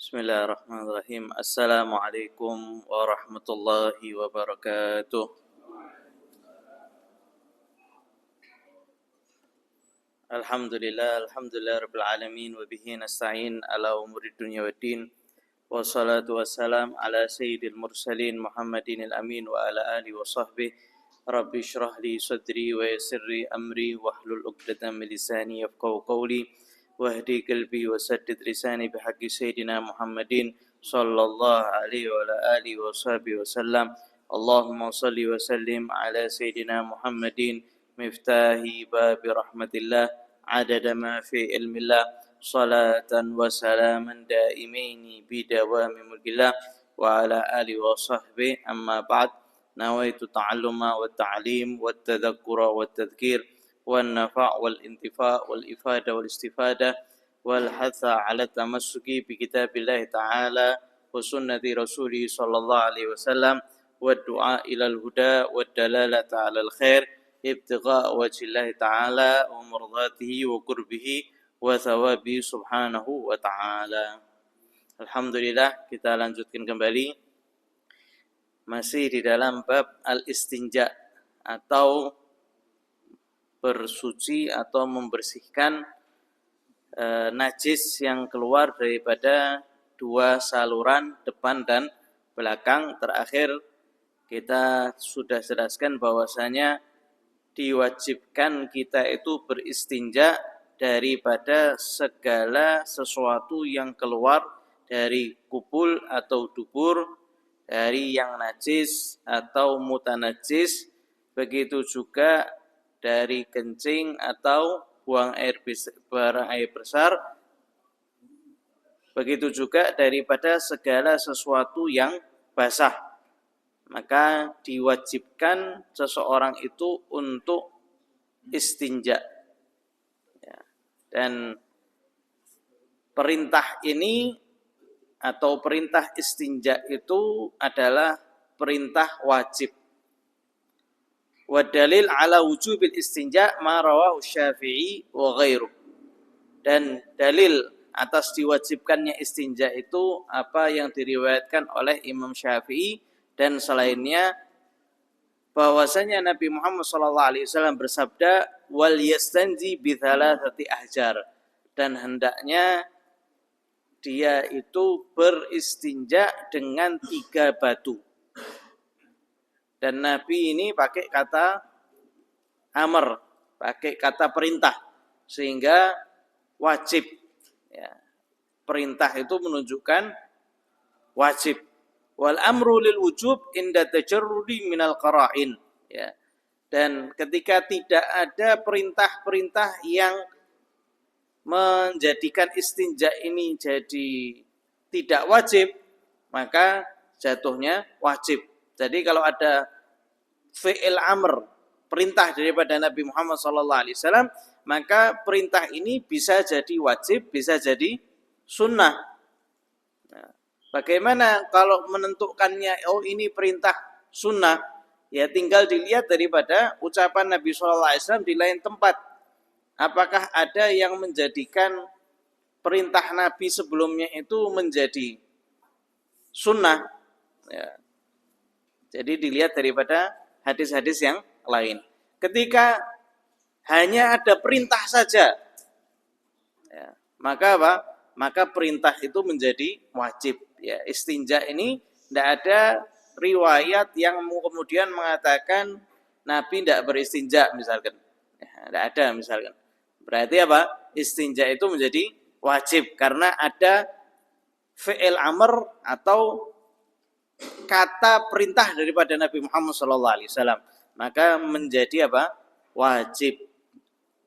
Bismillahirrahmanirrahim. Assalamualaikum warahmatullahi wabarakatuh. Alhamdulillah rabbil alamin wa bihi nasta'in ala umuri dunya waddin. Wassalatu wassalam ala sayyidil mursalin Muhammadin al-amin wa ala alihi wa sahbihi. Rabbi shrah li sadri wa yassir li amri wahlul 'uqdatam min lisani yafqahu qawli. Wahdi qalbi wa saddid lisani bihaqqi sayyidina Muhammadin sallallahu alaihi wa ala alihi wa sahbihi wasallam. Allahumma salli wa sallim ala sayyidina Muhammadin miftahi babi rahmatillah adada ma fi ilmillah salatan wa salaman daimaini bidawami mulkillah wa ala alihi wa sahbihi. Amma ba'd. Nawaitu ta'alluma wa ta'lim wa tadhakkura wa tadhkir والنفع والانتفاع والإفادة والاستفادة والحث على التمسك بكتاب الله تعالى وسنة رسوله صلى الله عليه وسلم والدعاء إلى الهدى والدلالة على الخير ابتغاء وجه الله تعالى ومرضاته وقربه وثوابه سبحانه وتعالى. Alhamdulillah, kita lanjutkan kembali masih di dalam bab al-istinja atau bersuci atau membersihkan najis yang keluar daripada dua saluran depan dan belakang. Terakhir kita sudah jelaskan bahwasanya diwajibkan kita itu beristinja daripada segala sesuatu yang keluar dari kubul atau dubur, dari yang najis atau mutanajis, begitu juga dari kencing atau buang air besar, begitu juga daripada segala sesuatu yang basah. Maka diwajibkan seseorang itu untuk istinja. Dan perintah ini atau perintah istinja itu adalah perintah wajib. Wa dalil ala wujubil istinja ma rawahu Syafi'i wa ghairuh. Dan dalil atas diwajibkannya istinja itu apa yang diriwayatkan oleh Imam Syafi'i dan selainnya, bahwasanya Nabi Muhammad SAW bersabda wal yastanji bi thalathati ahjar, dan hendaknya dia itu beristinja dengan 3 batu. Dan Nabi ini pakai kata amr, pakai kata perintah, sehingga wajib. Ya. Perintah itu menunjukkan wajib. Wal amru lil wujub inda tajarrudi minal qara'in. Ya. Dan ketika tidak ada perintah-perintah yang menjadikan istinja ini jadi tidak wajib, maka jatuhnya wajib. Jadi kalau ada fi'il amr, perintah daripada Nabi Muhammad SAW, maka perintah ini bisa jadi wajib, bisa jadi sunnah. Nah, bagaimana kalau menentukannya, oh ini perintah sunnah? Ya tinggal dilihat daripada ucapan Nabi SAW di lain tempat. Apakah ada yang menjadikan perintah Nabi sebelumnya itu menjadi sunnah? Ya. Jadi dilihat daripada hadis-hadis yang lain. Ketika hanya ada perintah saja, ya, maka apa? Maka perintah itu menjadi wajib. Ya, istinja ini tidak ada riwayat yang kemudian mengatakan Nabi tidak beristinja misalkan. Ya, tidak ada misalkan. Berarti apa? Istinja itu menjadi wajib karena ada fi'il amr atau kata perintah daripada Nabi Muhammad SAW, maka menjadi apa? Wajib.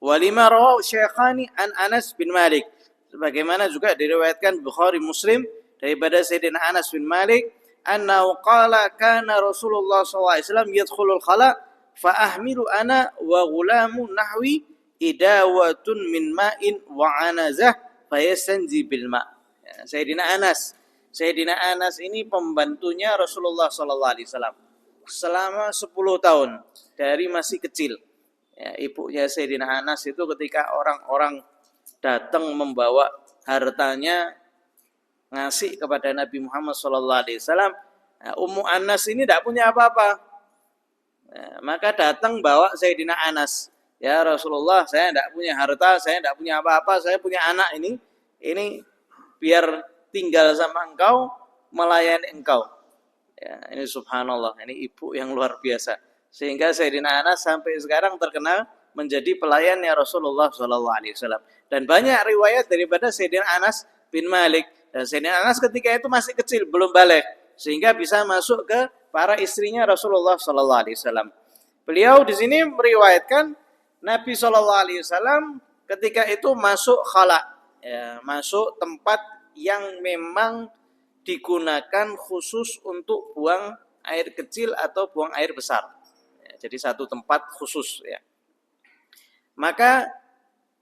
Walima rawahu Syekhani an Anas bin Malik, sebagaimana juga diriwayatkan Bukhari Muslim daripada Sayyidina Anas bin Malik, annahu qala kana Rasulullah SAW yadkhulul khala fa ahmilu ana wa ghulamu nahwi idawatun min ma'in wa anazah fa yastanji bil ma'. Ya, Sayyidina Anas ini pembantunya Rasulullah SAW selama 10 tahun dari masih kecil. Ya, ibunya Sayyidina Anas itu ketika orang-orang datang membawa hartanya ngasih kepada Nabi Muhammad SAW. Nah, Ummu Anas ini tidak punya apa-apa. Nah, maka datang bawa Sayyidina Anas. Ya Rasulullah, saya tidak punya harta, saya tidak punya apa-apa, saya punya anak ini biar tinggal sama engkau, melayani engkau. Ya, ini subhanallah, ini ibu yang luar biasa. Sehingga Sayyidina Anas sampai sekarang terkenal menjadi pelayannya Rasulullah SAW. Dan banyak riwayat daripada Sayyidina Anas bin Malik. Dan Sayyidina Anas ketika itu masih kecil, belum balik, sehingga bisa masuk ke para istrinya Rasulullah SAW. Beliau di sini meriwayatkan Nabi SAW ketika itu masuk khala, ya, masuk tempat yang memang digunakan khusus untuk buang air kecil atau buang air besar. Ya, jadi satu tempat khusus. Ya. Maka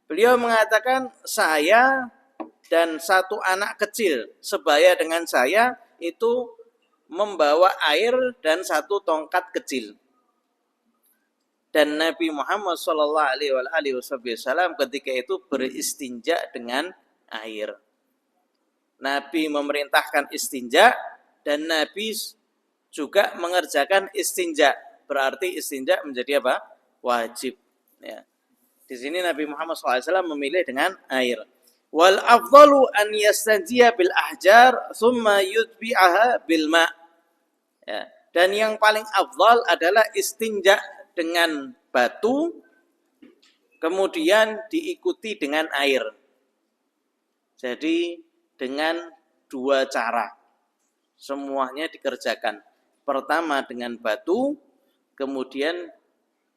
beliau mengatakan, saya dan satu anak kecil sebaya dengan saya itu membawa air dan satu tongkat kecil. Dan Nabi Muhammad SAW ketika itu beristinja dengan air. Nabi memerintahkan istinja dan Nabi juga mengerjakan istinja. Berarti istinja menjadi apa? Wajib. Ya. Di sini Nabi Muhammad SAW memilih dengan air. Wal afdalu an yastanjiya bil ahjar thumma yutbi'aha bil ma'. Ya. Dan yang paling afdal adalah istinja dengan batu kemudian diikuti dengan air. Jadi dengan dua cara semuanya dikerjakan. Pertama dengan batu, kemudian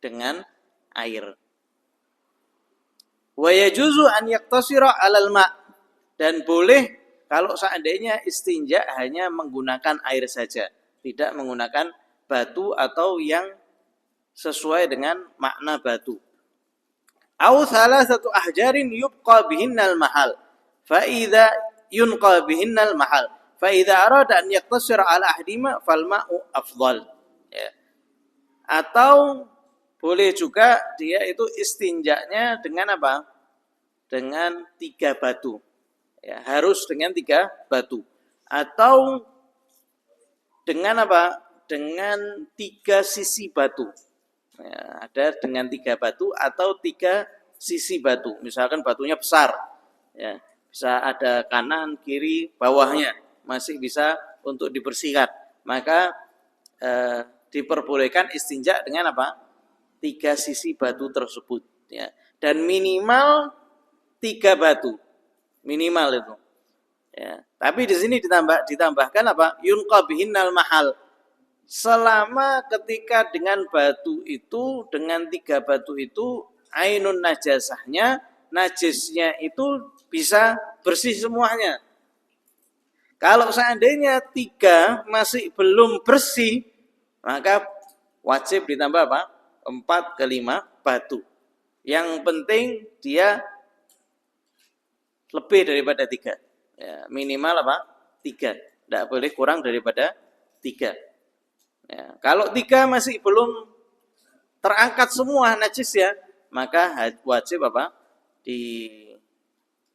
dengan air. Wa yajuzu an yaktasira 'alal ma', dan boleh kalau seandainya istinja hanya menggunakan air saja, tidak menggunakan batu atau yang sesuai dengan makna batu. Au salasatu ahjarin yubqa bihinnal mahal. Fa idza yunqa bihinnal mahal. Fa idza arada an yaktasir ala ahdima fal ma'u afdal. Ya. Atau boleh juga dia itu istinjanya dengan apa? Dengan 3 batu. Ya, harus dengan 3 batu. Atau dengan apa? Dengan 3 sisi batu. Ya, ada dengan 3 batu atau 3 sisi batu. Misalkan batunya besar. Ya. Bisa ada kanan, kiri, bawahnya, masih bisa untuk dibersihkan. Maka diperbolehkan istinja dengan apa? 3 sisi batu tersebut. Ya. Dan minimal 3 batu, minimal itu. Ya. Tapi di sini ditambahkan apa? Yunqa bihinnal mahal. Selama ketika dengan batu itu, dengan 3 batu itu, ainun najasahnya, najisnya itu bisa bersih semuanya. Kalau seandainya 3 masih belum bersih, maka wajib ditambah apa? 4 ke 5 batu. Yang penting dia lebih daripada 3. Ya, minimal apa? 3. Tidak boleh kurang daripada 3. Ya, kalau 3 masih belum terangkat semua najisnya, maka wajib apa?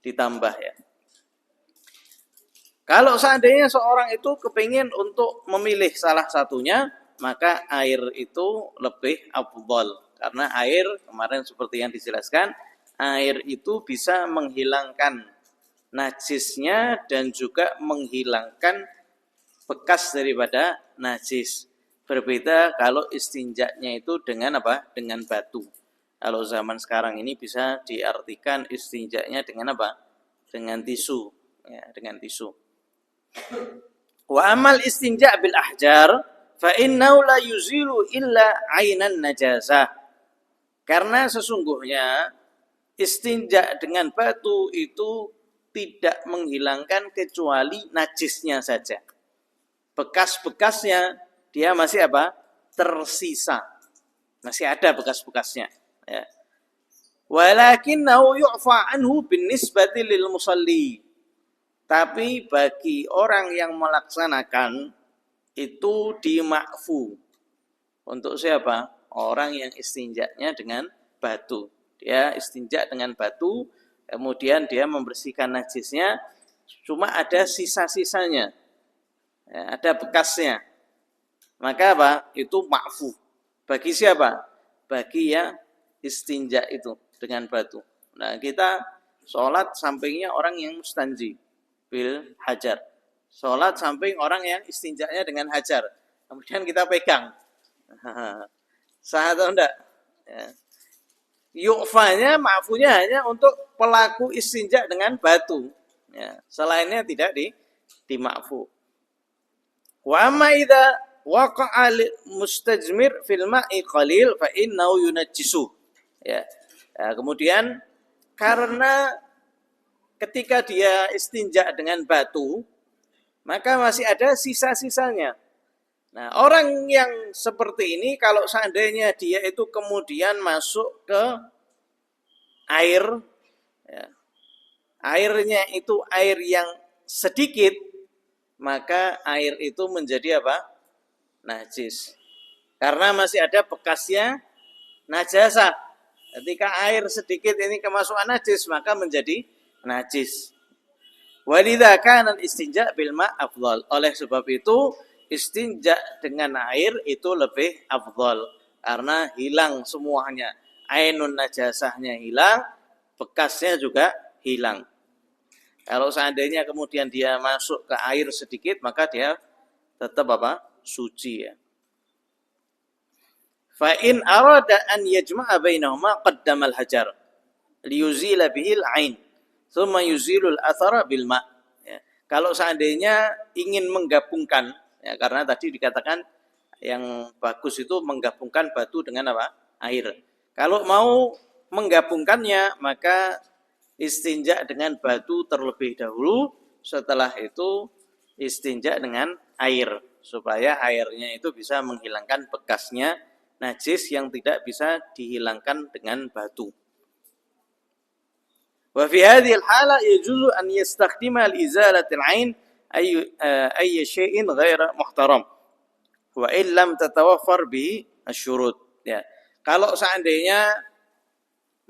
Ditambah ya. Kalau seandainya seorang itu kepingin untuk memilih salah satunya, maka air itu lebih afdal. Karena air, kemarin seperti yang dijelaskan, air itu bisa menghilangkan najisnya dan juga menghilangkan bekas daripada najis. Berbeda kalau istinjanya itu dengan apa? Dengan batu. Kalau zaman sekarang ini bisa diartikan istinjanya dengan apa? Dengan tisu, ya, dengan tisu. Wa amal istinja bil ahjar fa innahu la yuzilu illa ainan najasah. Karena sesungguhnya istinja dengan batu itu tidak menghilangkan kecuali najisnya saja. Bekas-bekasnya dia masih apa? Tersisa. Masih ada bekas-bekasnya. Ya. Walakinnahu yu'fa anhu binisbati lil musalli. Tapi bagi orang yang melaksanakan itu dimakfu. Untuk siapa? Orang yang istinjanya dengan batu. Dia istinja dengan batu, kemudian dia membersihkan najisnya, cuma ada sisa-sisanya, ya, ada bekasnya. Maka apa? Itu ma'fu. Bagi siapa? Bagi yang istinja itu dengan batu. Nah, kita sholat sampingnya orang yang mustanji bil hajar. Sholat samping orang yang istinjanya dengan hajar. Kemudian kita pegang. Sah atau enggak? Ya. Yu'fanya, ma'funya hanya untuk pelaku istinja dengan batu. Ya. Selainnya tidak dima'fu. Wa amma idza waqa'a mustajmir fil ma'i qalil fa innahu yunajjisu. Ya. Ya, kemudian karena ketika dia istinja dengan batu, maka masih ada sisa-sisanya. Nah, orang yang seperti ini kalau seandainya dia itu kemudian masuk ke air, ya, airnya itu air yang sedikit, maka air itu menjadi apa? Najis. Karena masih ada bekasnya najasah. Ketika air sedikit ini kemasukan najis, maka menjadi najis. Walidha kana istinja bil ma' afdal. Oleh sebab itu istinja dengan air itu lebih afdal karena hilang semuanya. Ainun najasahnya hilang, bekasnya juga hilang. Kalau seandainya kemudian dia masuk ke air sedikit, maka dia tetap apa? Suci ya. Fa in arada an yajma'a bainahuma qaddama al-hajar liyuzila bihil ain. Tsumma yuzilul athara bil ma'. Ya. Kalau seandainya ingin menggabungkan, ya, karena tadi dikatakan yang bagus itu menggabungkan batu dengan apa? Air. Kalau mau menggabungkannya, maka istinja dengan batu terlebih dahulu, setelah itu istinja dengan air, supaya airnya itu bisa menghilangkan bekasnya najis yang tidak bisa dihilangkan dengan batu. Wa fi hadhihi al-hala yajuzu an yastakhdima al-izalati al-'ain ay shay'in ghaira muhtaram wa in lam tatawaffar bi asy-syurut. Ya. Kalau seandainya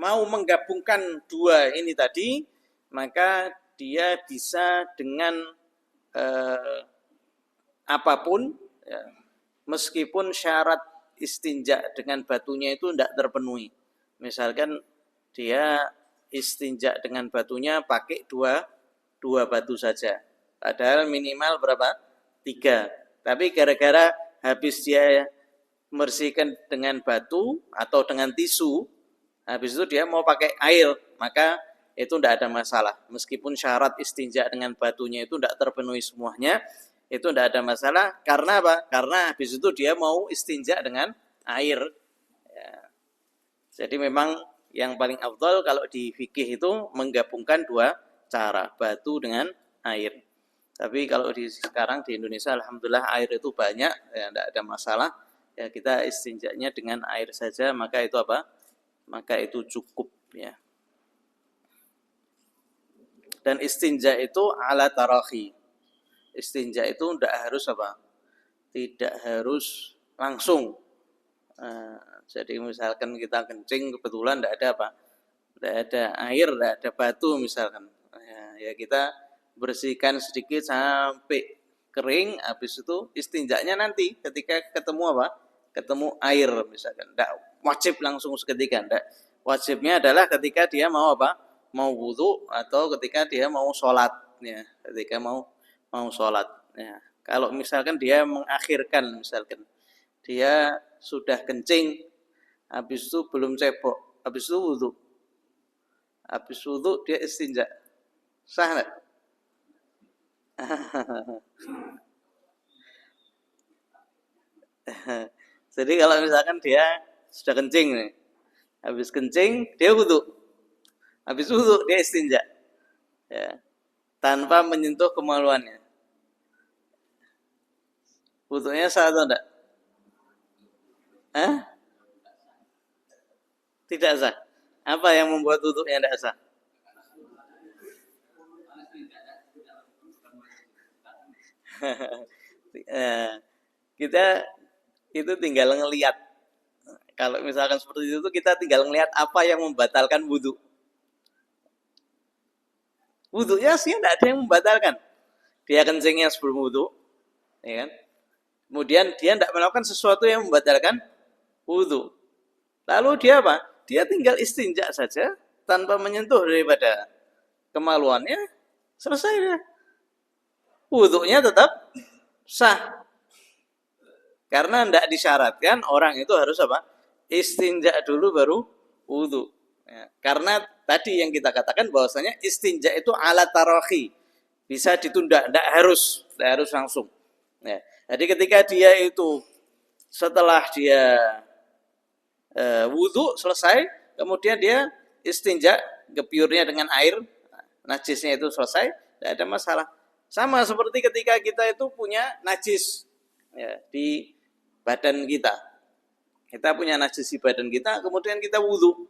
mau menggabungkan dua ini tadi, maka dia bisa dengan apapun, ya, meskipun syarat istinja dengan batunya itu tidak terpenuhi. Misalkan dia istinja dengan batunya pakai dua batu saja. Padahal minimal berapa? 3. Tapi gara-gara habis dia membersihkan dengan batu atau dengan tisu, habis itu dia mau pakai air, maka itu tidak ada masalah. Meskipun syarat istinja dengan batunya itu tidak terpenuhi semuanya, itu tidak ada masalah. Karena apa? Karena habis itu dia mau istinja dengan air. Ya. Jadi memang yang paling afdal kalau di fikih itu menggabungkan dua cara, batu dengan air. Tapi kalau sekarang di Indonesia alhamdulillah air itu banyak, ya tidak ada masalah. Ya kita istinjanya dengan air saja, maka itu apa? Maka itu cukup ya. Dan istinja itu ala tarakhi. Istinja itu tidak harus apa? Tidak harus langsung. Jadi misalkan kita kencing kebetulan tidak ada apa? Tidak ada air, tidak ada batu misalkan. Ya kita bersihkan sedikit sampai kering, habis itu istinjanya nanti ketika ketemu apa? Ketemu air misalkan. Tidak wajib langsung seketika, tidak. Wajibnya adalah ketika dia mau apa? Mau wudu atau ketika dia mau sholat. Ya, ketika mau sholat. Ya. Kalau misalkan dia mengakhirkan, misalkan dia sudah kencing, habis itu belum cebok, habis itu wudu. Habis wudu dia istinja. Sah enggak? Jadi kalau misalkan dia sudah kencing nih, habis kencing dia wudu, habis wudu dia istinja, ya, tanpa menyentuh kemaluannya, wudunya sah atau enggak? Tidak sah. Apa yang membuat wudunya tidak sah? Kita itu tinggal ngelihat. Kalau misalkan seperti itu kita tinggal ngelihat apa yang membatalkan wudu. Wudunya sih tidak ada yang membatalkan. Dia kencingnya sebelum wudu, ya kan? Kemudian dia tidak melakukan sesuatu yang membatalkan wudu. Lalu dia apa? Dia tinggal istinja saja tanpa menyentuh daripada kemaluannya, selesai dia. Wudunya tetap sah. Karena tidak disyaratkan orang itu harus apa? Istinja dulu baru wudu. Ya, karena tadi yang kita katakan bahwasanya istinja itu alat tarohi, bisa ditunda, tidak harus langsung. Ya, jadi ketika dia itu setelah dia wudu selesai, kemudian dia istinja, gepiurnya dengan air, najisnya itu selesai, tidak ada masalah. Sama seperti ketika kita itu punya najis ya, di badan kita. Kita punya najis di badan kita, kemudian kita wudu.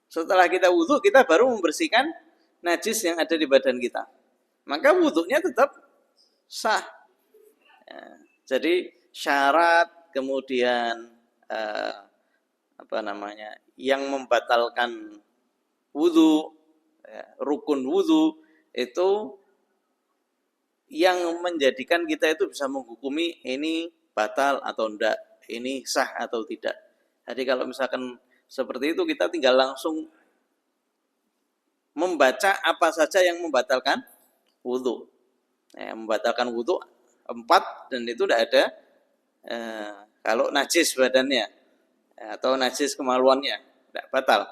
Setelah kita wudu, kita baru membersihkan najis yang ada di badan kita. Maka wudunya tetap sah. Ya, jadi syarat kemudian yang membatalkan wudu, ya, rukun wudu itu yang menjadikan kita itu bisa menghukumi ini batal atau enggak, ini sah atau tidak. Jadi kalau misalkan seperti itu kita tinggal langsung membaca apa saja yang membatalkan wudu. Ya, membatalkan wudu 4 dan itu tidak ada kalau najis badannya atau najis kemaluannya tidak batal.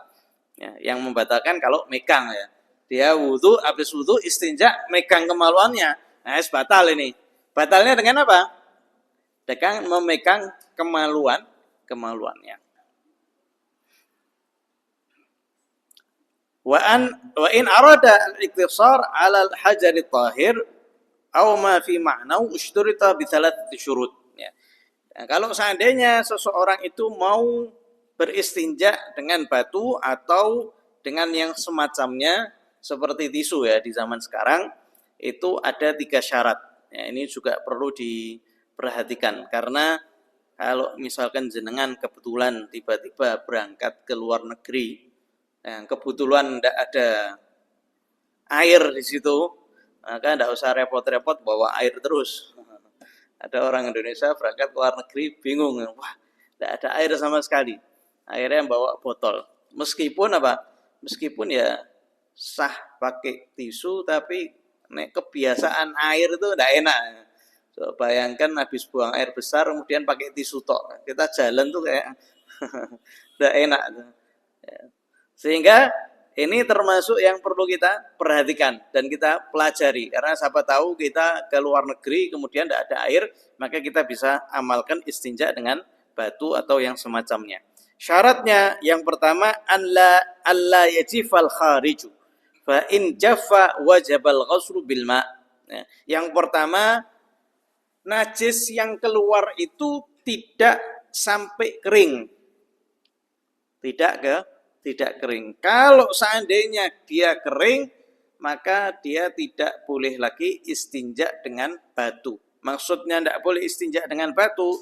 Ya, yang membatalkan kalau megang ya. Dia wudu, habis wudu istinja megang kemaluannya. Nah, batal ini. Batalnya dengan apa? Dengan memegang kemaluannya. Wa in arada al-iktisar 'ala al-hajar at-tahir aw ma fi ma'nahu ushturita bi thalathati syurut. Ya. Nah, kalau seandainya seseorang itu mau beristinja dengan batu atau dengan yang semacamnya seperti tisu ya di zaman sekarang, itu ada 3 syarat. Ya, ini juga perlu diperhatikan karena kalau misalkan jenengan kebetulan tiba-tiba berangkat ke luar negeri, yang kebetulan tidak ada air di situ, maka tidak usah repot-repot bawa air terus. Ada orang Indonesia berangkat ke luar negeri bingung, wah tidak ada air sama sekali. Akhirnya bawa botol. Meskipun apa? Meskipun ya sah pakai tisu, tapi kebiasaan air itu tidak enak. So, bayangkan habis buang air besar kemudian pakai tisu tok. Kita jalan tuh kayak tidak enak. Sehingga ini termasuk yang perlu kita perhatikan dan kita pelajari. Karena siapa tahu kita ke luar negeri kemudian tidak ada air, maka kita bisa amalkan istinja dengan batu atau yang semacamnya. Syaratnya yang pertama alla yajifal khariju fa in jaffa wajibal ghuslu bil ma. Yang pertama, najis yang keluar itu tidak sampai kering. Tidak kering. Kalau seandainya dia kering, maka dia tidak boleh lagi istinja dengan batu. Maksudnya tidak boleh istinja dengan batu,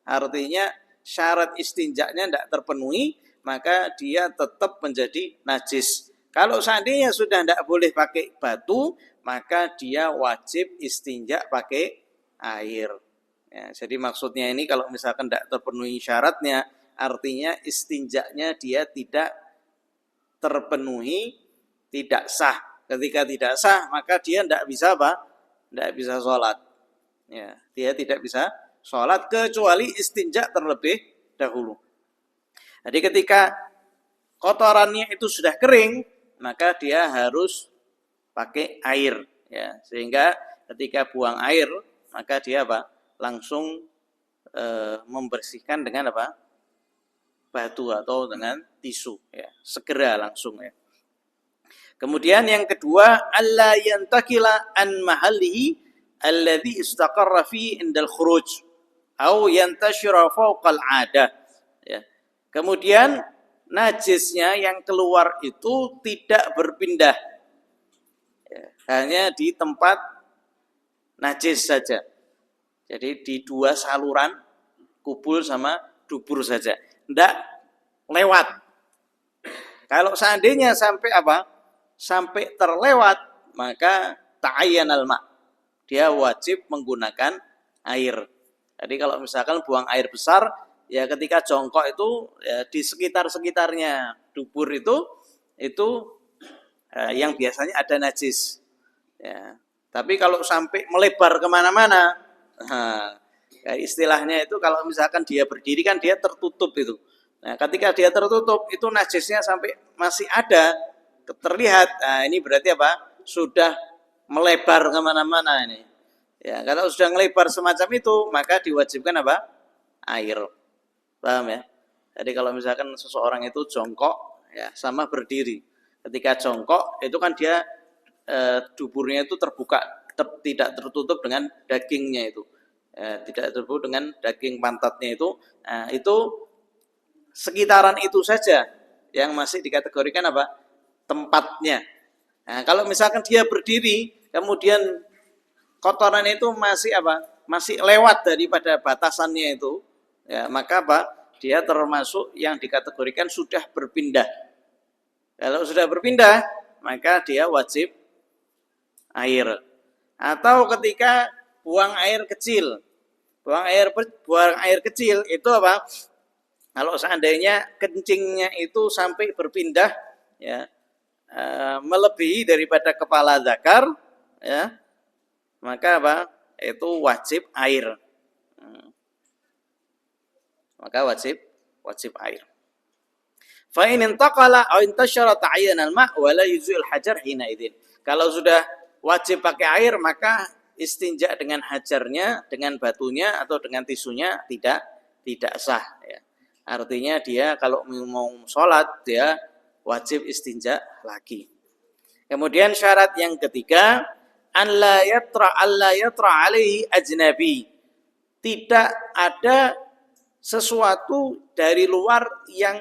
artinya syarat istinjaknya tidak terpenuhi, maka dia tetap menjadi najis. Kalau seandainya sudah tidak boleh pakai batu, maka dia wajib istinja pakai air. Ya, jadi maksudnya ini kalau misalkan tidak terpenuhi syaratnya, artinya istinjaknya dia tidak terpenuhi, tidak sah. Ketika tidak sah, maka dia tidak bisa apa? Tidak bisa sholat. Ya, dia tidak bisa sholat kecuali istinja terlebih dahulu. Jadi ketika kotorannya itu sudah kering, maka dia harus pakai air. Ya, sehingga ketika buang air, maka dia apa? Langsung membersihkan dengan apa? Batu atau dengan tisu. Ya, segera langsung ya. Kemudian yang kedua, alla yantakila an mahallihi alladhi istaqarra fi indal khuruj au yantashira fawqal 'adah. Ya. Kemudian najisnya yang keluar itu tidak berpindah. Ya, hanya di tempat najis saja. Jadi di 2 saluran, kubul sama dubur saja. Tidak lewat. Kalau seandainya sampai apa? Sampai terlewat, maka ta'ayyanal ma'. Dia wajib menggunakan air. Jadi kalau misalkan buang air besar, ya ketika jongkok itu ya di sekitar-sekitarnya dubur itu yang biasanya ada najis. Ya. Tapi kalau sampai melebar kemana-mana, ya istilahnya itu kalau misalkan dia berdiri kan dia tertutup itu. Nah, ketika dia tertutup itu najisnya sampai masih ada terlihat. Nah, ini berarti apa? Sudah melebar kemana-mana ini. Ya, kalau sudah melebar semacam itu, maka diwajibkan apa? Air. Paham ya? Jadi kalau misalkan seseorang itu jongkok, ya sama berdiri. Ketika jongkok itu kan dia duburnya itu terbuka, tidak tertutup dengan dagingnya itu. Tidak tertutup dengan daging pantatnya itu. Nah, itu sekitaran itu saja yang masih dikategorikan apa? Tempatnya. Nah, kalau misalkan dia berdiri, kemudian kotoran itu masih apa? Masih lewat daripada batasannya itu, ya, maka apa? Dia termasuk yang dikategorikan sudah berpindah. Kalau sudah berpindah, maka dia wajib air. Atau ketika buang air kecil. Buang air kecil itu apa? Kalau seandainya kencingnya itu sampai berpindah, ya, melebihi daripada kepala zakar, ya, maka apa? Itu wajib air. Maka wajib air. Fa in intaqala aw intashara ta'ayyana al-ma' wa la yuzil hajar hina idzin. Kalau sudah wajib pakai air, maka istinja dengan hajarnya, dengan batunya atau dengan tisunya tidak sah, ya. Artinya dia kalau mau sholat dia wajib istinja lagi. Kemudian syarat yang ketiga, an la yatra alaihi ajnabi. Tidak ada sesuatu dari luar yang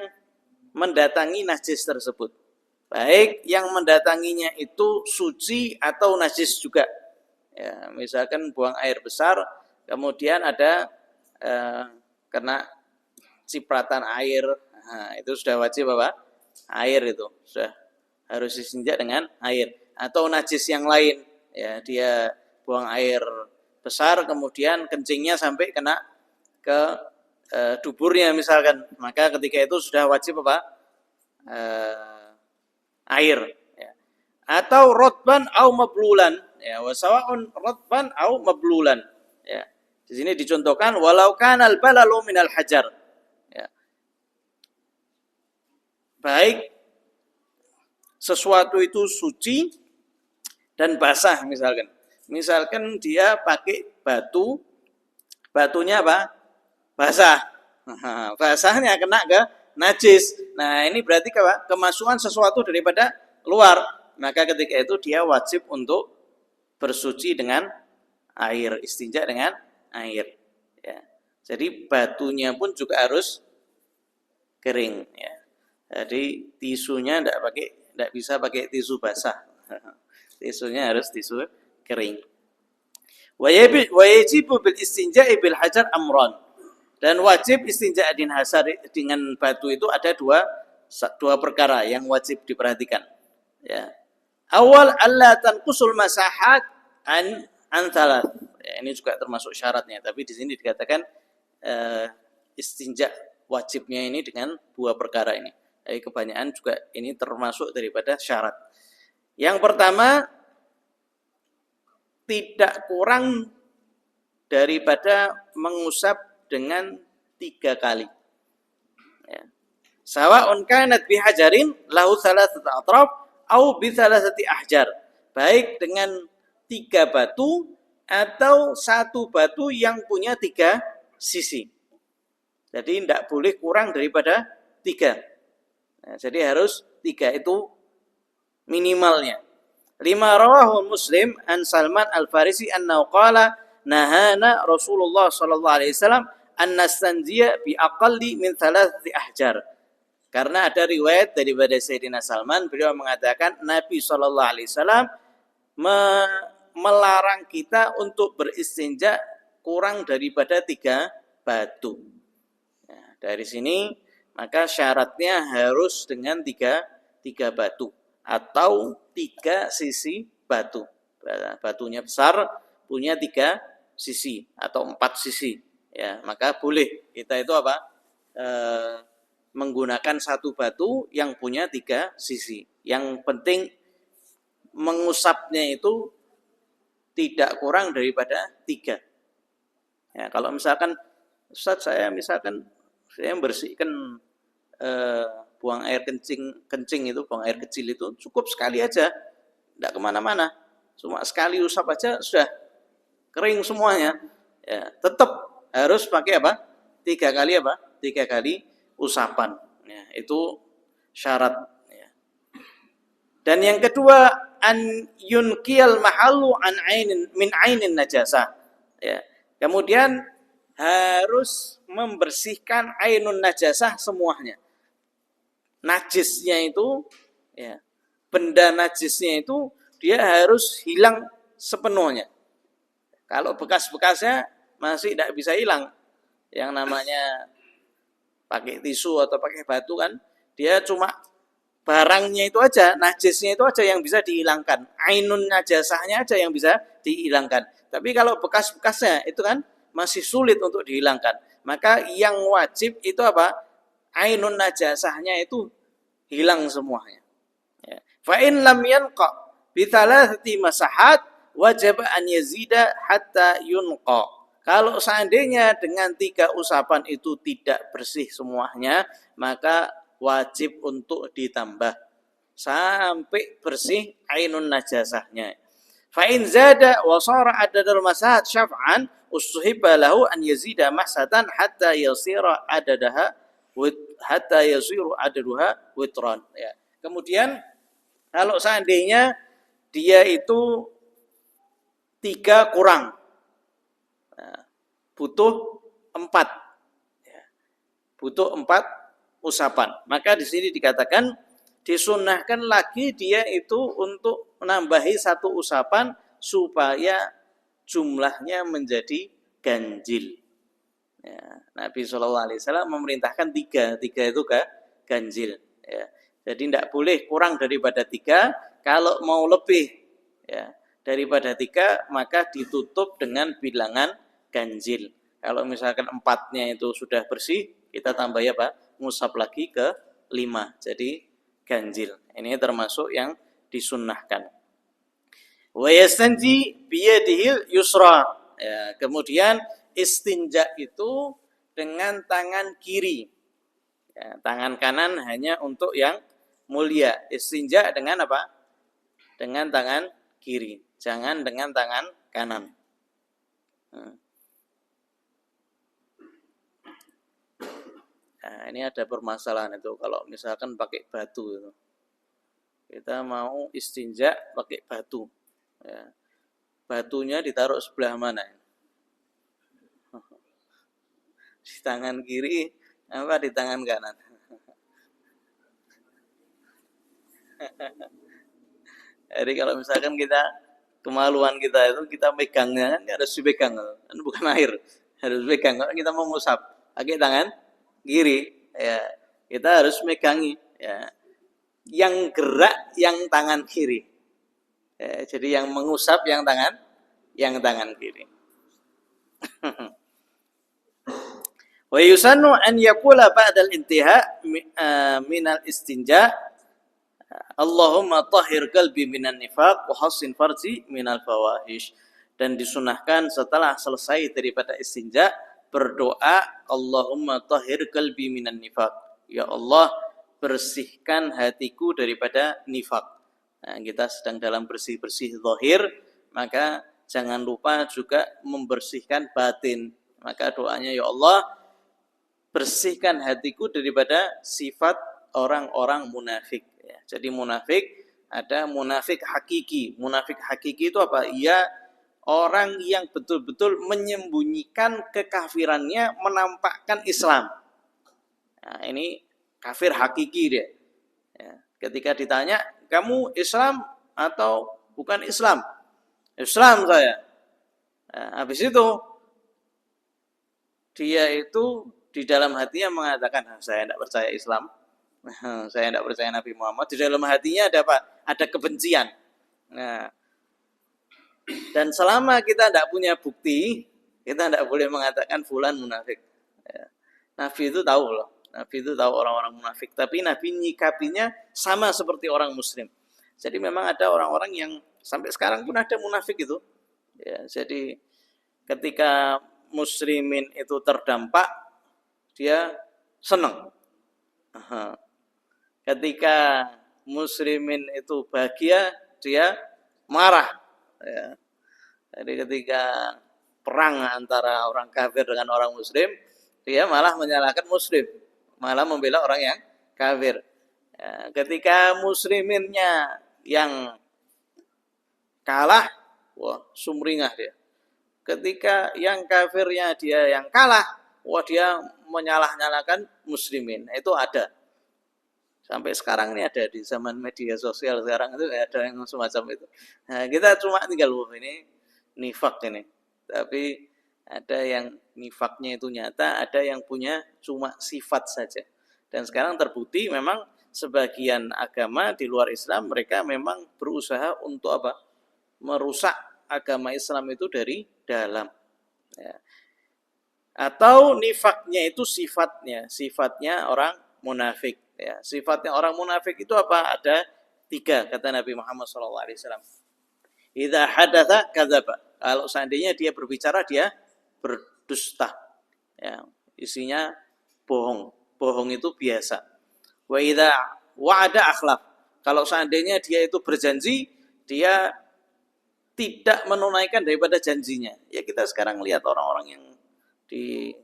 mendatangi najis tersebut. Baik yang mendatanginya itu suci atau najis juga. Ya, misalkan buang air besar, kemudian ada kena cipratan air, nah, itu sudah wajib apa? Air itu sudah harus istinja dengan air. Atau najis yang lain, ya dia buang air besar, kemudian kencingnya sampai kena ke duburnya misalkan, maka ketika itu sudah wajib apa? Air. Ya. Atau rotban au mablulan, ya wasawaun rotban au mablulan. Ya. Di sini dicontohkan walau kanal balalu minal hajar. Ya. Baik sesuatu itu suci dan basah misalkan. Misalkan dia pakai batu, batunya apa? Basah. Basahnya kena ke najis. Nah, ini berarti kemasukan sesuatu daripada luar. Maka ketika itu dia wajib untuk bersuci dengan air, istinja dengan air. Ya. Jadi batunya pun juga harus kering. Ya. Jadi tisunya tidak bisa pakai tisu basah. Tisunya harus tisu kering. Wa yajibu bil istinja'i bil hajar amran. Dan wajib istinja dengan batu itu ada dua perkara yang wajib diperhatikan. Ya. Awal alla tanqusul masahat an thalath. Ya, ini juga termasuk syaratnya, tapi di sini dikatakan istinja wajibnya ini dengan dua perkara ini. Jadi kebanyakan juga ini termasuk daripada syarat. Yang pertama, tidak kurang daripada mengusap dengan 3 kali. Ya. Sawa'un kanat bihajarin lahu thalathatu atraf au bi thalathati ahjar. Baik dengan 3 batu atau 1 batu yang punya 3 sisi. Jadi tidak boleh kurang daripada 3. Nah, jadi harus 3 itu minimalnya. Lima rawahu Muslim an Salman Al-Farisi annahu qala nahana Rasulullah sallallahu alaihi wasallam an nastanjiya bi aqalli min thalathati ahjar. Karena ada riwayat daripada Sayyidina Salman, beliau mengatakan Nabi sallallahu alaihi wasallam melarang kita untuk beristinja kurang daripada 3 batu. Ya, dari sini maka syaratnya harus dengan 3 batu atau 3 sisi batu. Batunya besar, punya 3 sisi atau 4 sisi. Ya, maka boleh kita itu apa? Menggunakan satu batu yang punya 3 sisi. Yang penting mengusapnya itu tidak kurang daripada 3. Ya, kalau misalkan Ustaz saya membersihkan buang air kencing itu, buang air kecil itu cukup sekali aja, tidak kemana-mana, cuma sekali usap aja sudah kering semuanya. Ya, tetap harus pakai apa? 3 kali apa? 3 kali usapan. Ya, itu syarat. Ya. Dan yang kedua, an yunkiyal mahallu an ainin min ainin najasah. Ya. Kemudian harus membersihkan ainun najasah semuanya. Najisnya itu, ya, benda najisnya itu dia harus hilang sepenuhnya. Kalau bekas-bekasnya masih tidak bisa hilang. Yang namanya pakai tisu atau pakai batu kan, dia cuma barangnya itu aja, najisnya itu aja yang bisa dihilangkan. Ainun najasahnya aja yang bisa dihilangkan. Tapi kalau bekas-bekasnya itu kan masih sulit untuk dihilangkan. Maka yang wajib itu apa? Ainun najasahnya itu hilang semuanya. Ya. Fa in lam yanqa bi thalathati masahat wajib an yazida hatta yunqa. Kalau seandainya dengan 3 usapan itu tidak bersih semuanya, maka wajib untuk ditambah sampai bersih ainun najasahnya. Fa in zada wa sara adadul masahat syaf'an ustuhibba lahu an yazida mahsatan hatta yasira adadaha hatta yasiru adaduha witran. Ya. Kemudian kalau seandainya dia itu 3 kurang, nah, butuh 4, ya. Butuh 4 usapan. Maka di sini dikatakan disunahkan lagi dia itu untuk menambahi 1 usapan supaya jumlahnya menjadi ganjil. Ya, Nabi SAW memerintahkan 3 itu ganjil. Ya. Jadi tidak boleh kurang daripada 3. Kalau mau lebih ya, daripada 3 maka ditutup dengan bilangan ganjil. Kalau misalkan 4-nya itu sudah bersih, kita tambah apa? Ngusap lagi ke 5. Jadi ganjil. Ini termasuk yang disunnahkan. Wa yastanji biyadihil yusra. Ya, kemudian istinja itu dengan tangan kiri. Ya, tangan kanan hanya untuk yang mulia. Istinja dengan apa? Dengan tangan kiri. Jangan dengan tangan kanan. Nah, ini ada permasalahan itu kalau misalkan pakai batu itu. Kita mau istinja pakai batu. Ya. Batunya ditaruh sebelah mana? Di tangan kiri apa di tangan kanan? Jadi kalau misalkan kita kemaluan kita itu kita megangnya kan harus dipegang, kan bukan air, harus pegang. Kalau kita mau ngusap pakai tangan kiri, ya kita harus megangi. Ya. Yang gerak yang tangan kiri. Ya, jadi yang mengusap yang tangan kiri. Wa yusannu an yaqula ba'dal intiha minal istinja Allahumma tahhir qalbi minan nifaq wa hassin farji minal fawahish. Dan disunahkan setelah selesai daripada istinja berdoa Allahumma tahhir qalbi minan nifaq. Ya Allah, bersihkan hatiku daripada nifaq. Nah, kita sedang dalam bersih-bersih zahir, maka jangan lupa juga membersihkan batin. Maka doanya ya Allah, bersihkan hatiku daripada sifat orang-orang munafik. Ya, jadi munafik ada munafik hakiki. Munafik hakiki itu apa? Ia orang yang betul-betul menyembunyikan kekafirannya, menampakkan Islam. Nah, ini kafir hakiki dia. Ya, ketika ditanya, kamu Islam atau bukan Islam? Islam saya. Nah, habis itu dia itu di dalam hatinya mengatakan, saya tidak percaya Islam, saya tidak percaya Nabi Muhammad. Di dalam hatinya ada apa? Ada kebencian. Nah, Dan selama kita tidak punya bukti, kita tidak boleh mengatakan fulan munafik. Ya. Nabi itu tahu loh. Nabi itu tahu orang-orang munafik. Tapi Nabi nyikapinya sama seperti orang muslim. Jadi memang ada orang-orang yang sampai sekarang pun ada munafik itu. Ya, jadi ketika muslimin itu terdampak, dia senang. Ketika muslimin itu bahagia, dia marah. Ya. Jadi ketika perang antara orang kafir dengan orang muslim, dia malah menyalahkan muslim, malah membela orang yang kafir. Ya. Ketika musliminnya yang kalah, wah sumringah dia. Ketika yang kafirnya dia yang kalah, wah dia menyalah-nyalahkan muslimin. Itu ada. Sampai sekarang ini ada di zaman media sosial sekarang itu ada yang semacam itu. Nah, kita cuma tinggal ini nifak ini. Tapi ada yang nifaknya itu nyata, ada yang punya cuma sifat saja. Dan sekarang terbukti memang sebagian agama di luar Islam mereka memang berusaha untuk apa? Merusak agama Islam itu dari dalam. Ya. Atau nifaknya itu sifatnya orang munafik. Ya, sifatnya orang munafik itu apa? Ada 3 kata Nabi Muhammad SAW. Idza hadatsa kadzaba. Kalau seandainya dia berbicara dia berdusta. Ya, isinya bohong. Bohong itu biasa. Wa idza wa'ada akhlaf. Kalau seandainya dia itu berjanji, dia tidak menunaikan daripada janjinya. Ya kita sekarang lihat orang-orang yang di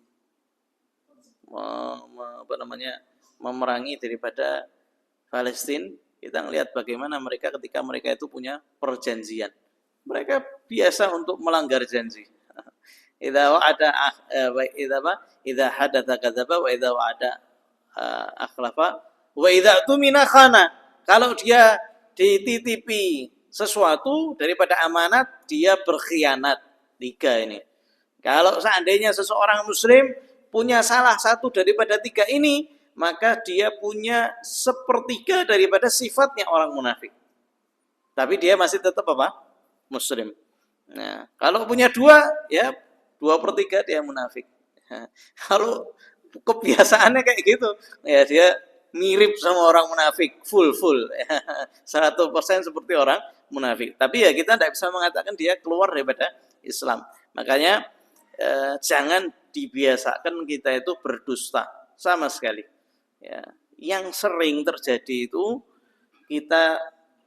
memerangi daripada Palestina, kita melihat bagaimana mereka ketika mereka itu punya perjanjian. Mereka biasa untuk melanggar janji. Idza wa'ada idza hadatsa kadzaba wa idza wa'ada akhlafa wa idza tumina khana. Kalau dia dititipi sesuatu daripada amanat, dia berkhianat. 3 ini. Kalau seandainya seseorang muslim punya salah satu daripada 3 ini, maka dia punya 1/3 daripada sifatnya orang munafik. Tapi dia masih tetap apa? Muslim. Nah, kalau punya 2, ya 2/3 dia munafik. Nah, kalau kebiasaannya kayak gitu, ya dia mirip sama orang munafik, full 100% seperti orang munafik. Tapi ya kita tidak bisa mengatakan dia keluar daripada Islam. Makanya jangan dibiasakan kita itu berdusta sama sekali. Ya, yang sering terjadi itu kita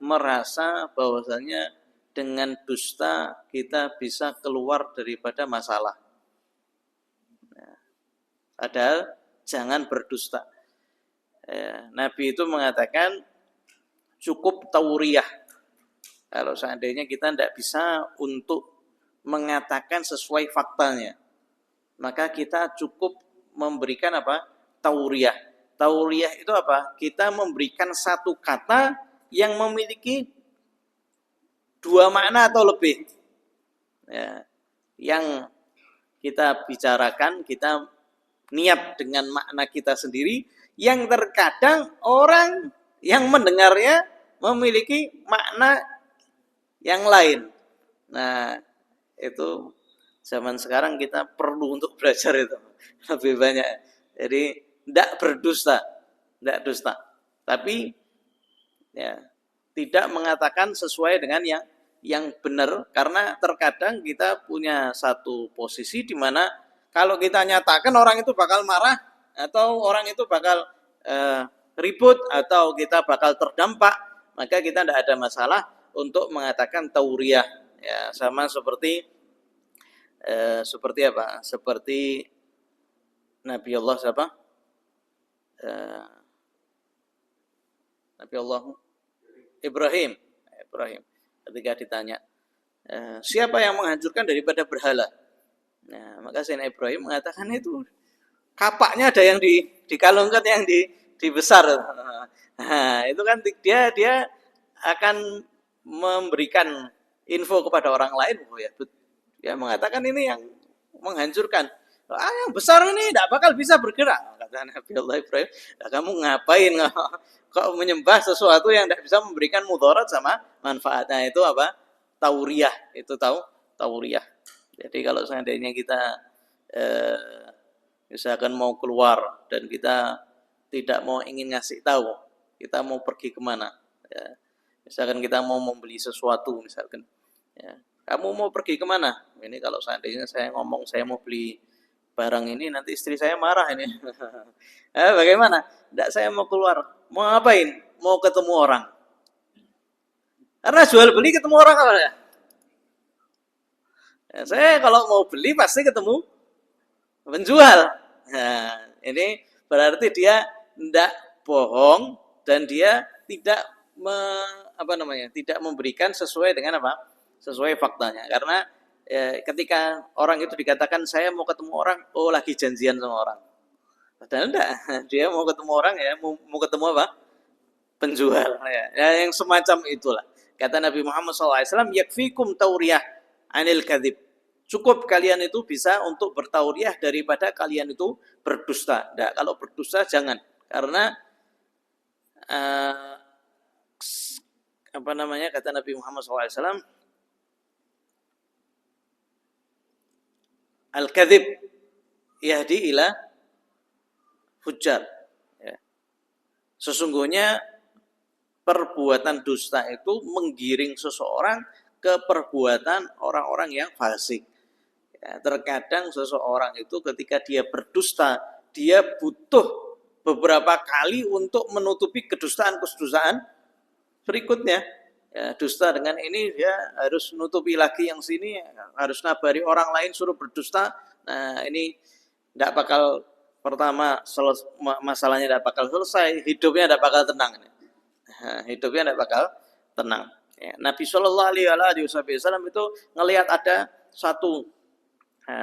merasa bahwasanya dengan dusta kita bisa keluar daripada masalah. Ya, padahal jangan berdusta. Ya, Nabi itu mengatakan cukup tauriyah. Kalau seandainya kita tidak bisa untuk mengatakan sesuai faktanya, maka kita cukup memberikan apa? Tauriyah. Tauriyah itu apa? Kita memberikan satu kata yang memiliki 2 makna atau lebih. Ya, yang kita bicarakan, kita niat dengan makna kita sendiri, yang terkadang orang yang mendengarnya memiliki makna yang lain. Nah, itu zaman sekarang kita perlu untuk belajar itu lebih banyak. Jadi tidak berdusta, tidak dusta, tapi ya tidak mengatakan sesuai dengan yang benar, karena terkadang kita punya satu posisi di mana kalau kita nyatakan orang itu bakal marah atau orang itu bakal ribut atau kita bakal terdampak, maka kita tidak ada masalah untuk mengatakan tauriyah. Ya, sama seperti apa? Seperti Nabi Allah siapa? Nabi Allah Ibrahim ketika ditanya siapa yang menghancurkan daripada berhala. Nah, maka Sayyidina Ibrahim mengatakan itu kapaknya ada yang dikalungkan, yang dibesar. Nah, itu kan dia akan memberikan info kepada orang lain, ya. Dia mengatakan ini yang menghancurkan. Yang besar ini tidak bakal bisa bergerak. Kata Nabi Allah Ibrahim, kamu ngapain kok menyembah sesuatu yang tidak bisa memberikan mudarat sama manfaatnya? Itu apa? tauriyah. Itu tahu tauriyah. Jadi kalau seandainya kita misalkan mau keluar dan kita tidak mau ingin ngasih tahu kita mau pergi kemana, ya. Misalkan kita mau membeli sesuatu, misalkan, ya. Kamu mau pergi kemana? Ini kalau seandainya saya ngomong saya mau beli barang ini, nanti istri saya marah ini. Bagaimana? Tidak, saya mau keluar. Mau ngapain? Mau ketemu orang. Karena jual beli ketemu orang apa ya? Ya, saya kalau mau beli pasti ketemu penjual. Nah, ini berarti dia tidak bohong dan dia tidak tidak memberikan sesuai dengan apa? Sesuai faktanya. Karena ketika orang itu dikatakan saya mau ketemu orang, oh lagi janjian sama orang. Padahal enggak, dia mau ketemu orang ya, mau ketemu apa? Penjual ya. Yang semacam itulah. Kata Nabi Muhammad SAW, yakfikum tauriyah anil kadhib. Cukup kalian itu bisa untuk bertauriah daripada kalian itu berdusta. Nah, kalau berdusta jangan, karena kata Nabi Muhammad SAW, al-kadhib yahdi ila hujjar. Ya. Sesungguhnya perbuatan dusta itu menggiring seseorang ke perbuatan orang-orang yang fasik. Ya, terkadang seseorang itu ketika dia berdusta, dia butuh beberapa kali untuk menutupi kedustaan-kedustaan berikutnya. Ya, dusta dengan ini dia harus nutupi lagi yang sini, harus ngabari orang lain suruh berdusta. Nah, ini tidak bakal, pertama masalahnya tidak bakal selesai, hidupnya tidak bakal tenang. Nah, hidupnya tidak bakal tenang. Ya, Nabi Shallallahu Alaihi Wasallam itu ngelihat ada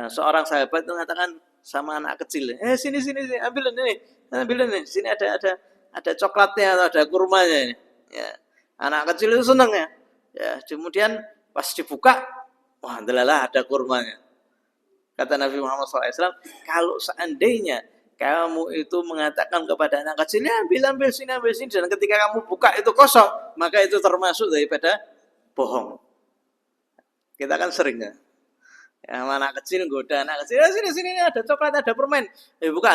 seorang sahabat itu mengatakan sama anak kecil, sini ambilin ini, sini ada coklatnya atau ada kurmanya ini. Ya, anak kecil itu senang ya. Ya, kemudian pas dibuka, wah, adalah ada kurmanya. Kata Nabi Muhammad SAW, kalau seandainya kamu itu mengatakan kepada anak kecilnya, ambil sini, dan ketika kamu buka itu kosong, maka itu termasuk daripada bohong. Kita kan sering ya, anak kecil goda anak kecil, sini ada coklat, ada permen, buka,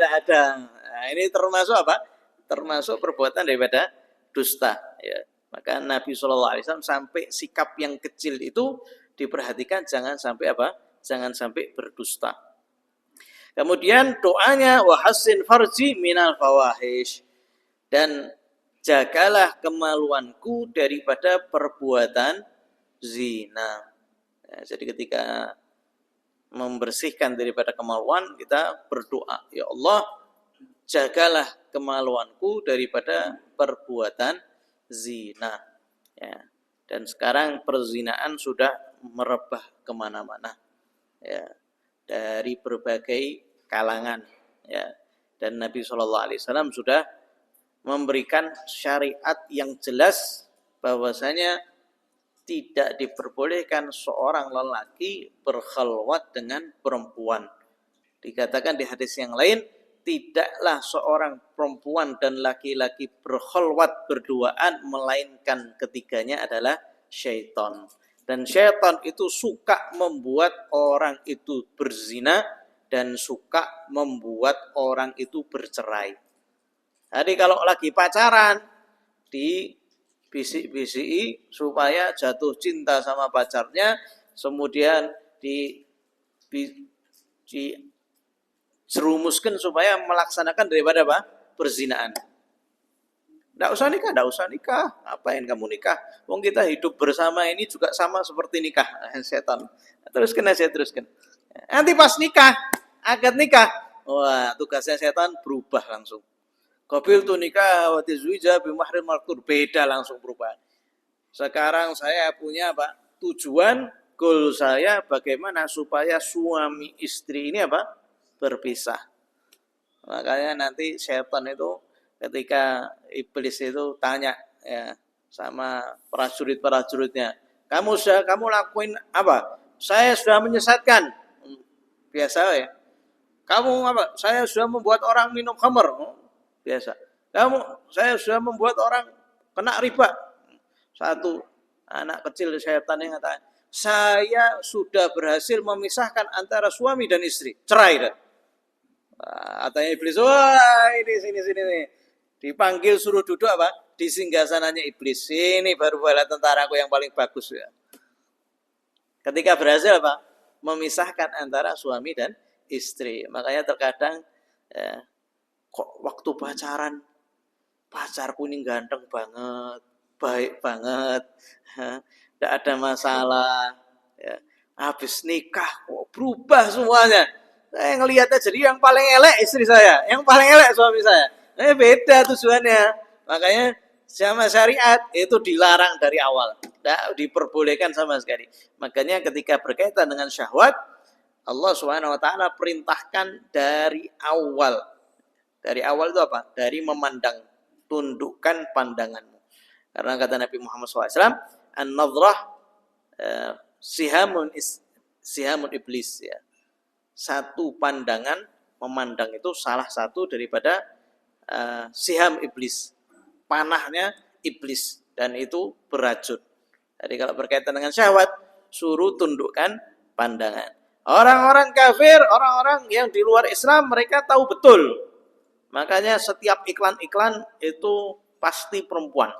ada. Nah, ini termasuk apa? Termasuk perbuatan daripada dusta. Ya. Maka Nabi SAW sampai sikap yang kecil itu diperhatikan, jangan sampai apa? Jangan sampai berdusta. Kemudian doanya wahassin farji minal fawahish, dan jagalah kemaluanku daripada perbuatan zina. Ya, jadi ketika membersihkan daripada kemaluan, kita berdoa, ya Allah, jagalah kemaluanku daripada perbuatan zina. Ya. Dan sekarang perzinaan sudah merebah kemana-mana. Ya. Dari berbagai kalangan, ya. Dan Nabi SAW sudah memberikan syariat yang jelas bahwasanya tidak diperbolehkan seorang lelaki berkhalwat dengan perempuan. Dikatakan di hadis yang lain, tidaklah seorang perempuan dan laki-laki berkhalwat berduaan melainkan ketiganya adalah syaitan. Dan syaitan itu suka membuat orang itu berzina dan suka membuat orang itu bercerai. Jadi kalau lagi pacaran, bisik-bisiki supaya jatuh cinta sama pacarnya, kemudian dijerumuskan supaya melaksanakan daripada apa? Perzinaan. Tidak usah nikah. Ngapain kamu nikah? Wong kita hidup bersama ini juga sama seperti nikah. Setan. Teruskan. Nanti pas nikah, akad nikah, wah, tugasnya setan berubah langsung. Qabil tu nikah wa tazwija bi mahrim al-qur, beda langsung berubah. Sekarang saya punya apa? Tujuan, goal saya bagaimana supaya suami istri ini apa? Berpisah. Makanya nanti setan itu ketika iblis itu tanya ya sama prajurit-prajuritnya, kamu lakuin apa? Saya sudah menyesatkan. Biasa ya. Kamu apa? Saya sudah membuat orang minum khamr. Biasa. Saya sudah membuat orang kena riba. Satu. Anak kecil syaitan yang kata, saya sudah berhasil memisahkan antara suami dan istri. Cerai dah. Katanya iblis, wah ini sini nih. Dipanggil suruh duduk apa? Di singgasananya iblis. Ini baru bala tentaraku yang paling bagus ya. Ketika berhasil apa? Memisahkan antara suami dan istri. Makanya terkadang kok waktu pacaran pacarku ini ganteng banget, baik banget, tidak ada masalah. Ya. Habis nikah kok berubah semuanya. Saya ngelihatnya jadi yang paling elek istri saya, yang paling elek suami saya. Beda tujuannya. Makanya sama syariat itu dilarang dari awal, tidak diperbolehkan sama sekali. Makanya ketika berkaitan dengan syahwat, Allah Subhanahu Wa Taala perintahkan dari awal. Dari awal itu apa? Dari memandang, tundukkan pandanganmu. Karena kata Nabi Muhammad SAW, an-nadhrah sihamun iblis. Ya. Satu pandangan memandang itu salah satu daripada siham iblis, panahnya iblis, dan itu beracun. Jadi kalau berkaitan dengan syahwat, suruh tundukkan pandangan. Orang-orang kafir, orang-orang yang di luar Islam, mereka tahu betul. Makanya setiap iklan-iklan itu pasti perempuan.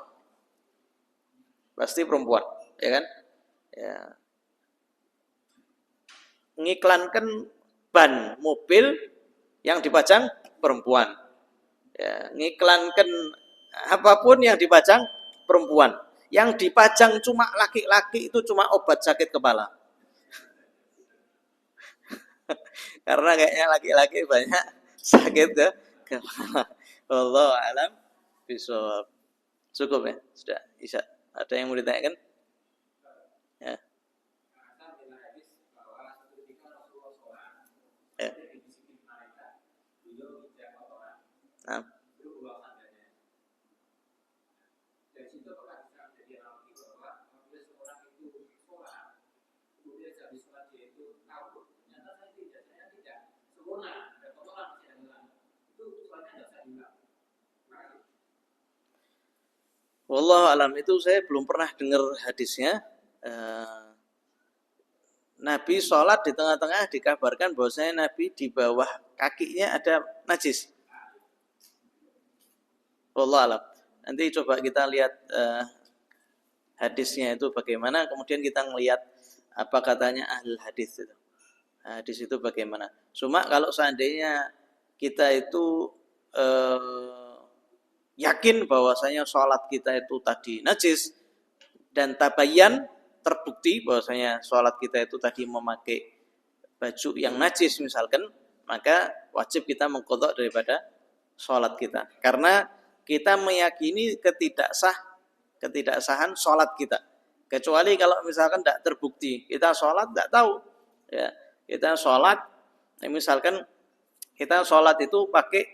Pasti perempuan, ya kan? Ya. Ngiklankan ban mobil yang dipajang perempuan. Ya, ngiklankan apapun yang dipajang perempuan. Yang dipajang cuma laki-laki itu cuma obat sakit kepala. Karena kayaknya laki-laki banyak sakit ya. Wallahu alam bishawab. Cukup ya, sudah Isya. Ada yang mau ditanyakan? Ya. Ya. Nah. Wallahu alam, itu saya belum pernah dengar hadisnya. Nabi sholat di tengah-tengah dikabarkan bahwasanya Nabi di bawah kakinya ada najis. Wallahu alam. Nanti coba kita lihat hadisnya itu bagaimana, kemudian kita melihat apa katanya ahli hadis itu. Hadis itu bagaimana. Cuma kalau seandainya kita itu yakin bahwasanya sholat kita itu tadi najis dan tabayyan terbukti bahwasanya sholat kita itu tadi memakai baju yang najis misalkan, maka wajib kita mengqadha daripada sholat kita. Karena kita meyakini ketidaksahan sholat kita. Kecuali kalau misalkan tidak terbukti, kita sholat tidak tahu. Ya, kita sholat, misalkan kita sholat itu pakai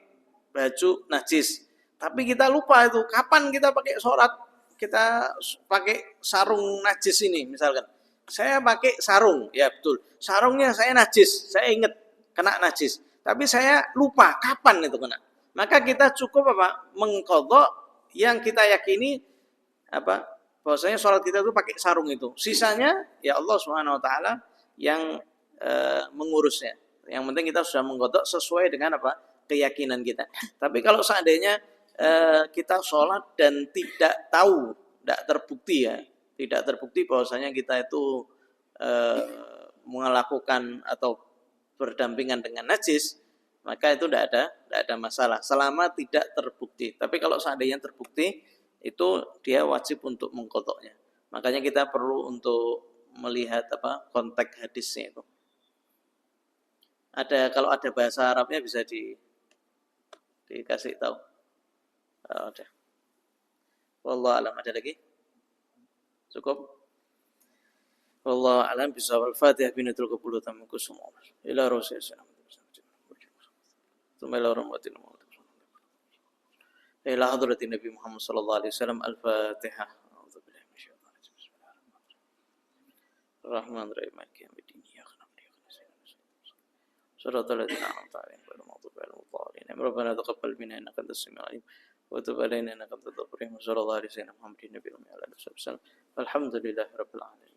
baju najis. Tapi kita lupa itu kapan kita pakai sholat, kita pakai sarung najis ini misalkan. Saya pakai sarung, ya betul. Sarungnya saya najis, saya ingat kena najis. Tapi saya lupa kapan itu kena. Maka kita cukup apa? Mengqadha yang kita yakini apa? Bahwasanya sholat kita itu pakai sarung itu. Sisanya ya Allah Subhanahu Wa Taala yang mengurusnya. Yang penting kita sudah mengqadha sesuai dengan apa? Keyakinan kita. Tapi kalau seandainya kita sholat dan tidak tahu, tidak terbukti ya, tidak terbukti bahwasanya kita itu melakukan atau berdampingan dengan najis, maka itu tidak ada masalah selama tidak terbukti. Tapi kalau seandainya terbukti, itu dia wajib untuk mengqadhanya. Makanya kita perlu untuk melihat apa konteks hadisnya itu. Kalau ada bahasa Arabnya bisa dikasih tahu. Udah. Wallahu alam, ada lagi? Cukup? Wallahu alam bisawab. Al-Fatihah binatul qabul tamu semua. Ila rasulillah. Tsumma ila rahmatil maut. Ila hadratin Nabi Muhammad sallallahu alaihi wasallam. Al-Fatihah. A'udzu billahi minasyaitonir rajim. Bismillahirrahmanirrahim. Rahmanir-Rahim. Maliki yaumiddin. Iyyaka na'budu wa iyyaka nasta'in. Shiratal ladzina an'amta 'alaihim ghairil maghdubi 'alaihim waladdallin. Rabbana taqabbal minna innaka antas samiul 'alim. wa tub alaina innaka antat tawwabur rahim. Sallallahu alaihi wasallam Muhammadin nabiyil ummi wa ala alihi wasallam. Alhamdulillahirabbil alamin.